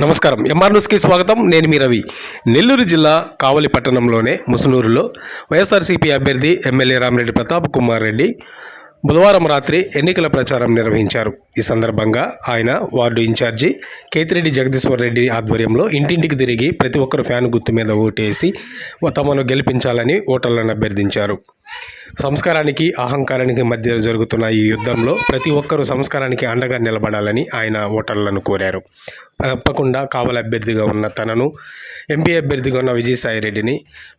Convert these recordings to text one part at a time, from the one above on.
నమస్కారం. ఎంఆర్ న్యూస్కి స్వాగతం. నేను మీ రవి. నెల్లూరు జిల్లా కావలి పట్టణంలోనే ముసునూరులో వైఎస్ఆర్సీపీ అభ్యర్థి ఎమ్మెల్యే రామిరెడ్డి ప్రతాప్ కుమార్ రెడ్డి బుధవారం రాత్రి ఎన్నికల ప్రచారం నిర్వహించారు. ఈ సందర్భంగా ఆయన వార్డు ఇన్ఛార్జి కేతిరెడ్డి జగదీశ్వర్ రెడ్డి ఆధ్వర్యంలో ఇంటింటికి తిరిగి ప్రతి ఒక్కరు ఫ్యాన్ గుర్తు మీద ఓటేసి తమను గెలిపించాలని ఓటర్లను అభ్యర్థించారు. సంస్కారానికి అహంకారానికి మధ్య జరుగుతున్న ఈ యుద్ధంలో ప్రతి ఒక్కరూ సంస్కారానికి అండగా నిలబడాలని ఆయన ఓటర్లను కోరారు. తప్పకుండా కావలి అభ్యర్థిగా ఉన్న తనను, ఎంపీ అభ్యర్థిగా ఉన్న విజయసాయిరెడ్డిని,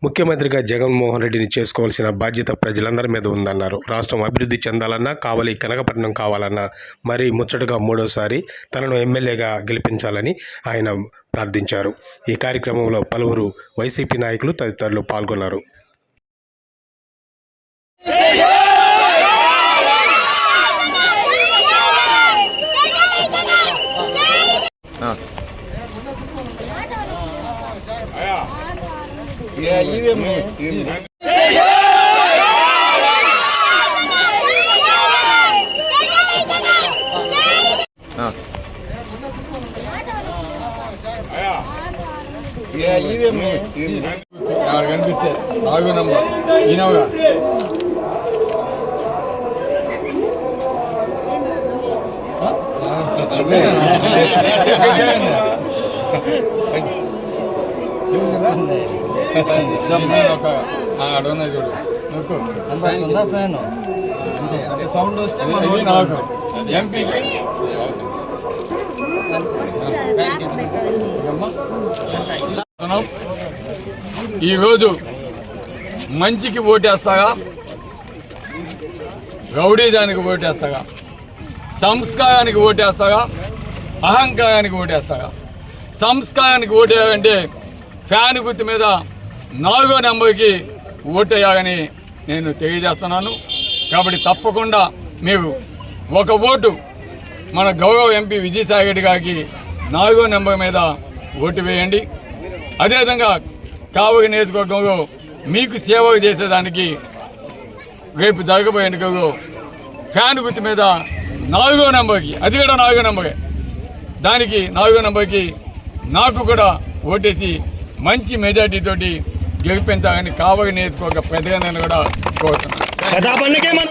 ముఖ్యమంత్రిగా జగన్మోహన్ రెడ్డిని చేసుకోవాల్సిన బాధ్యత ప్రజలందరి మీద ఉందన్నారు. రాష్ట్రం అభివృద్ధి చెందాలన్నా, కావలి కనకపట్నం కావాలన్నా మరి ముచ్చటగా మూడోసారి తనను ఎమ్మెల్యేగా గెలిపించాలని ఆయన ప్రార్థించారు. ఈ కార్యక్రమంలో పలువురు వైసీపీ నాయకులు తదితరులు పాల్గొన్నారు. కనిపిస్తే ఆగునమ్మా ఈనవుగా అడవున్నా చూడు నాకు ఎంపీకి ఈరోజు మంచికి ఓటేస్తాగా, రౌడీజానికి ఓటేస్తాగా, సంస్కారానికి ఓటేస్తాగా, అహంకారానికి ఓటేస్తాగా. సంస్కారానికి ఓటేయాలంటే ఫ్యాన్ గుర్తు మీద 4వ నెంబర్కి ఓటేయాలని నేను తెలియజేస్తున్నాను. కాబట్టి తప్పకుండా మీరు ఒక ఓటు మన గౌరవ ఎంపీ విజయసాయిరెడ్డి గారికి 4వ నెంబర్ మీద ఓటు వేయండి. అదేవిధంగా కావలి నియోజకవర్గంలో మీకు సేవ చేసేదానికి రేపు జరగబోయే ఎన్నికల్లో ఫ్యాన్ గుర్తు మీద 4వ నెంబర్కి, అది కూడా 4వ నెంబరే, దానికి 4వ నెంబర్కి నాకు కూడా ఓటేసి మంచి మెజార్టీతోటి గెలిపించాలని కావలి నియోజకవర్గ ప్రజలను కూడా కోరుతున్నాను.